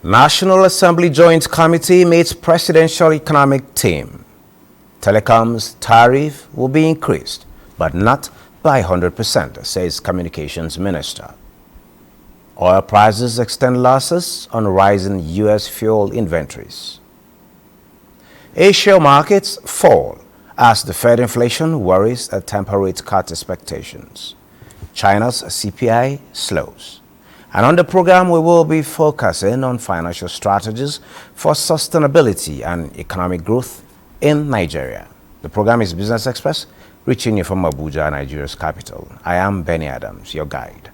National Assembly Joint Committee meets Presidential Economic Team. Telecoms tariff will be increased, but not by 100%, says Communications Minister. Oil prices extend losses on rising U.S. fuel inventories. Asia markets fall as the Fed inflation worries a temperate cut expectations. China's CPI slows. And on the program, we will be focusing on financial strategies for sustainability and economic growth in Nigeria. The program is Business Express, reaching you from Abuja, Nigeria's capital. I am Benny Adams, your guide.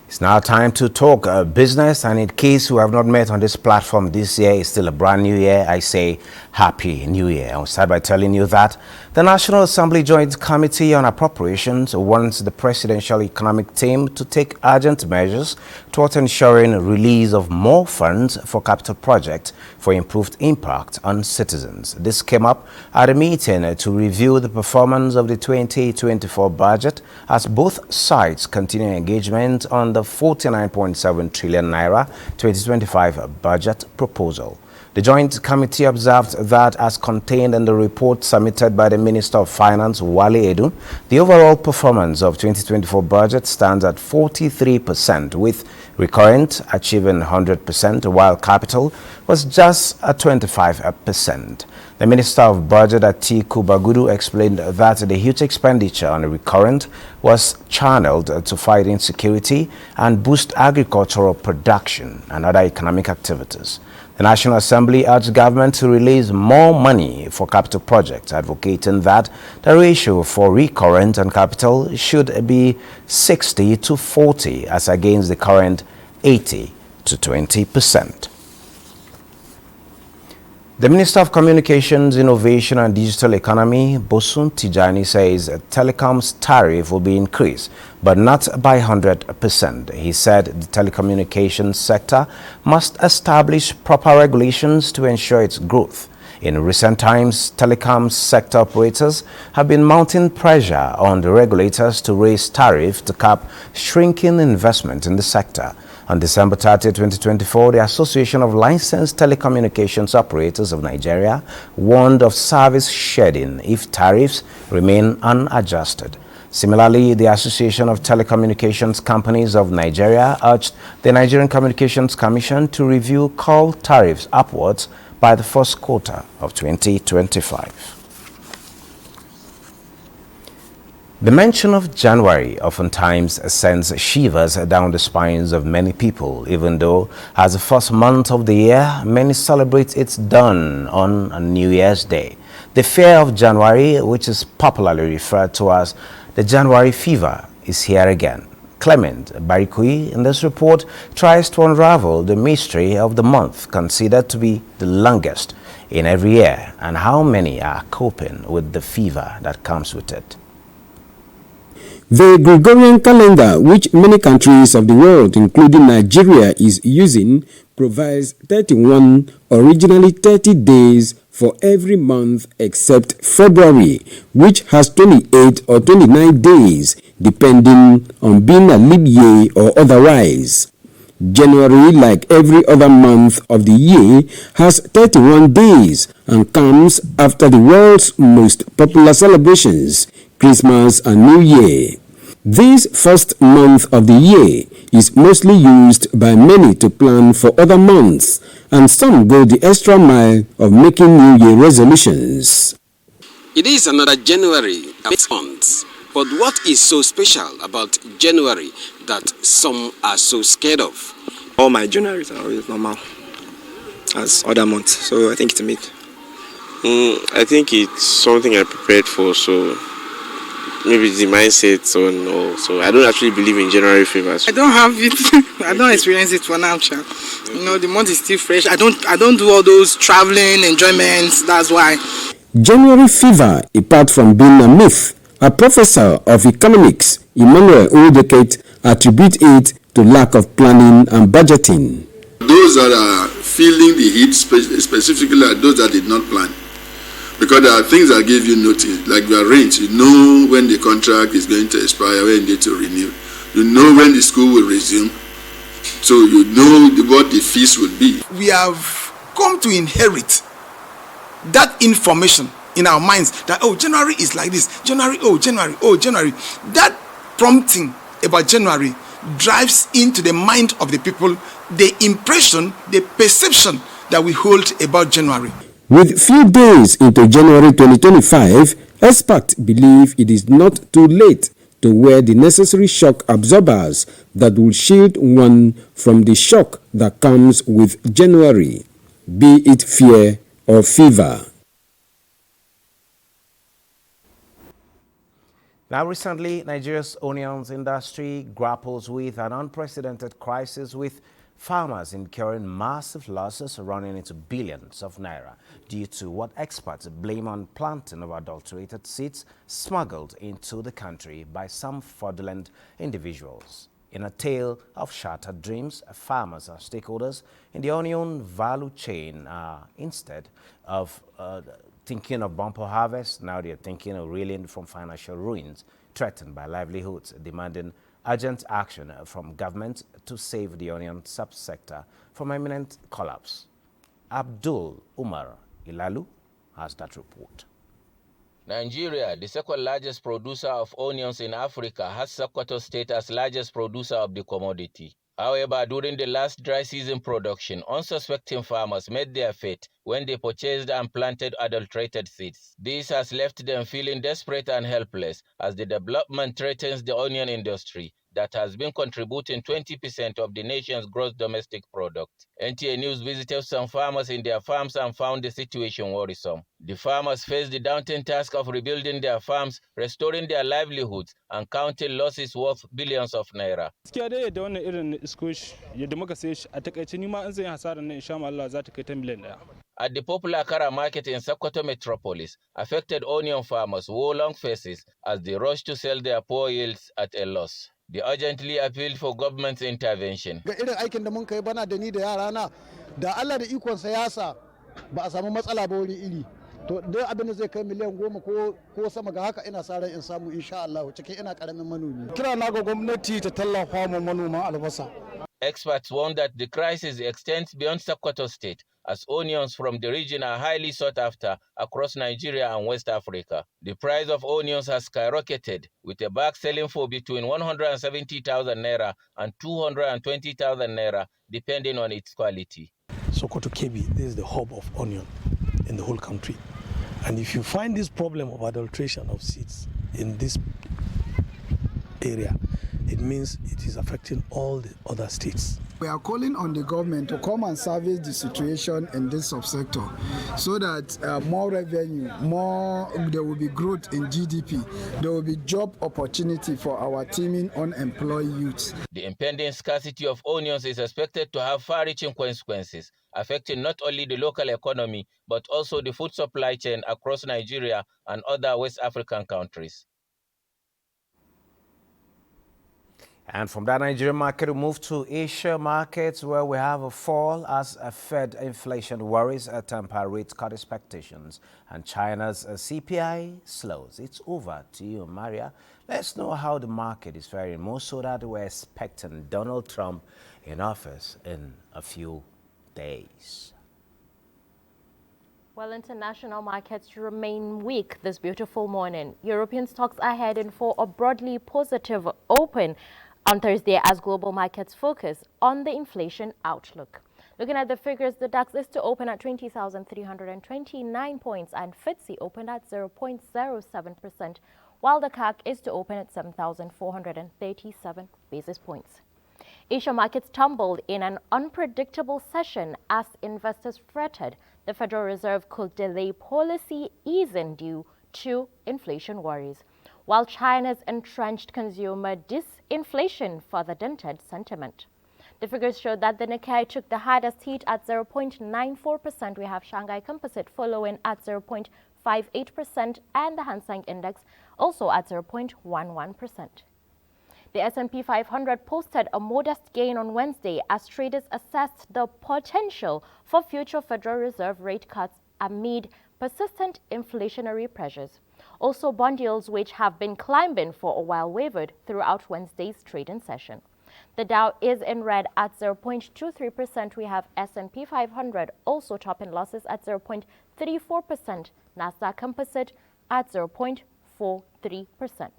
It's now time to talk business, and in case you have not met on this platform this year, it's still a brand new year. I say Happy New Year. I'll start by telling you that the National Assembly Joint Committee on Appropriations wants the Presidential Economic Team to take urgent measures towards ensuring release of more funds for capital projects for improved impact on citizens. This came up at a meeting to review the performance of the 2024 budget as both sides continue engagement on the 49.7 trillion naira 2025 budget proposal. The Joint Committee observed that, as contained in the report submitted by the Minister of Finance, Wale Edun, the overall performance of 2024 budget stands at 43%, with recurrent achieving 100%, while capital was just at 25%. The Minister of Budget, Atiku Bagudu, explained that the huge expenditure on the recurrent was channeled to fight insecurity and boost agricultural production and other economic activities. The National Assembly urged government to release more money for capital projects, advocating that the ratio for recurrent and capital should be 60 to 40 as against the current 80 to 20%. The Minister of Communications, Innovation and Digital Economy, Bosun Tijani, says telecoms tariff will be increased, but not by 100%. He said the telecommunications sector must establish proper regulations to ensure its growth. In recent times, telecom sector operators have been mounting pressure on the regulators to raise tariffs to cap shrinking investment in the sector. On December 30, 2024, the Association of Licensed Telecommunications Operators of Nigeria warned of service shedding if tariffs remain unadjusted. Similarly, the Association of Telecommunications Companies of Nigeria urged the Nigerian Communications Commission to review call tariffs upwards by the first quarter of 2025. The mention of January oftentimes sends shivers down the spines of many people, even though as the first month of the year, many celebrate its dawn on New Year's Day. The fear of January, which is popularly referred to as the January fever, is here again. Clement Barikui in this report tries to unravel the mystery of the month considered to be the longest in every year and how many are coping with the fever that comes with it. The Gregorian calendar, which many countries of the world, including Nigeria, is using, provides 31, originally 30 days for every month except February, which has 28 or 29 days, depending on being a leap year or otherwise. January, like every other month of the year, has 31 days and comes after the world's most popular celebrations, Christmas and New Year. This first month of the year is mostly used by many to plan for other months, and some go the extra mile of making New Year resolutions. It is another January month, but what is so special about January that some are so scared of? All my Januaries are always normal as other months, so I think it's a myth. I think it's something I prepared for, so maybe it's the mindset or no. So I don't actually believe in January fevers. I don't have it. I don't experience it for now, child. You know, the month is still fresh. I don't do all those traveling enjoyments. That's why. January fever, apart from being a myth, a professor of economics, Emmanuel Udeket, attribute it to lack of planning and budgeting. Those that are feeling the heat specifically are those that did not plan. Because there are things that give you notice, like your rent. You know when the contract is going to expire, when you need to renew. You know when the school will resume. So you know what the fees will be. We have come to inherit that information in our minds that, oh, January is like this. January, oh, January, oh, January. That prompting about January drives into the mind of the people the impression, the perception that we hold about January. With few days into January 2025, experts believe it is not too late to wear the necessary shock absorbers that will shield one from the shock that comes with January, be it fear or fever. Now, recently, Nigeria's onions industry grapples with an unprecedented crisis, with farmers incurring massive losses running into billions of naira due to what experts blame on planting of adulterated seeds smuggled into the country by some fraudulent individuals. In a tale of shattered dreams, farmers and stakeholders in the onion value chain are, instead of thinking of bumper harvest, now they're thinking of reeling from financial ruins, threatened by livelihoods, demanding urgent action from government to save the onion subsector from imminent collapse. Abdul Umar Ilalu has that report. Nigeria, the second largest producer of onions in Africa, has Sokoto State as largest producer of the commodity. However, during the last dry season production, unsuspecting farmers made their fate when they purchased and planted adulterated seeds. This has left them feeling desperate and helpless as the development threatens the onion industry that has been contributing 20% of the nation's gross domestic product. NTA News visited some farmers in their farms and found the situation worrisome. The farmers face the daunting task of rebuilding their farms, restoring their livelihoods, and counting losses worth billions of naira. At the popular Kara market in Sokoto metropolis, affected onion farmers wore long faces as they rushed to sell their poor yields at a loss. They urgently appealed for government's intervention. Ga irin aikin da mun kai bana da ni da yarana da Allah da ikon sa yasa ba a samu matsala ba wuri iri to dai abin da zai kai miliyan 10 ko sama ga haka ina sa ran in samu insha Allah cikin ina karamin manomi. Kira na ga gwamnati ta tallafa mu manoman albasa. Experts warn that the crisis extends beyond Sokoto State, as onions from the region are highly sought after across Nigeria and West Africa. The price of onions has skyrocketed, with a bag selling for between 170,000 naira and 220,000 naira, depending on its quality. Sokoto Kebbi, this is the hub of onion in the whole country. And if you find this problem of adulteration of seeds in this area, it means it is affecting all the other states. We are calling on the government to come and service the situation in this subsector so that more revenue, there will be growth in GDP, there will be job opportunity for our teeming unemployed youths. The impending scarcity of onions is expected to have far-reaching consequences, affecting not only the local economy, but also the food supply chain across Nigeria and other West African countries. And from that Nigerian market, we move to Asia markets, where we have a fall as a Fed inflation worries a temper rate cut expectations, and China's CPI slows. It's over to you, Maria. Let's know how the market is faring, more so that we're expecting Donald Trump in office in a few days. Well, international markets remain weak this beautiful morning. European stocks are heading for a broadly positive open on Thursday as global markets focus on the inflation outlook. Looking at the figures, the DAX is to open at 20,329 points and FTSE opened at 0.07%, while the CAC is to open at 7,437 basis points. Asia markets tumbled in an unpredictable session as investors fretted the Federal Reserve could delay policy easing due to inflation worries, while China's entrenched consumer disinflation further dented sentiment. The figures showed that the Nikkei took the hardest hit at 0.94%. We have Shanghai Composite following at 0.58% and the Hang Seng Index also at 0.11%. The S&P 500 posted a modest gain on Wednesday as traders assessed the potential for future Federal Reserve rate cuts amid persistent inflationary pressures. Also, bond yields, which have been climbing for a while, wavered throughout Wednesday's trading session. The Dow is in red at 0.23%. We have S&P 500 also topping losses at 0.34%. Nasdaq Composite at 0.43%.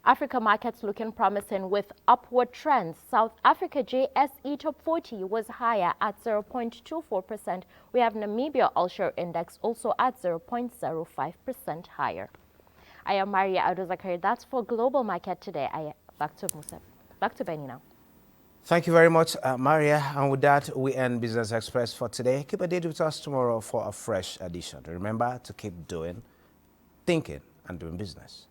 Africa markets looking promising with upward trends. South Africa JSE Top 40 was higher at 0.24%. We have Namibia All-Share Index also at 0.05% higher. I am Maria Ado-Zakari. That's for Global Market Today. Back to Benny now. Thank you very much, Maria. And with that, we end Business Express for today. Keep a date with us tomorrow for a fresh edition. Remember to keep doing, thinking, and doing business.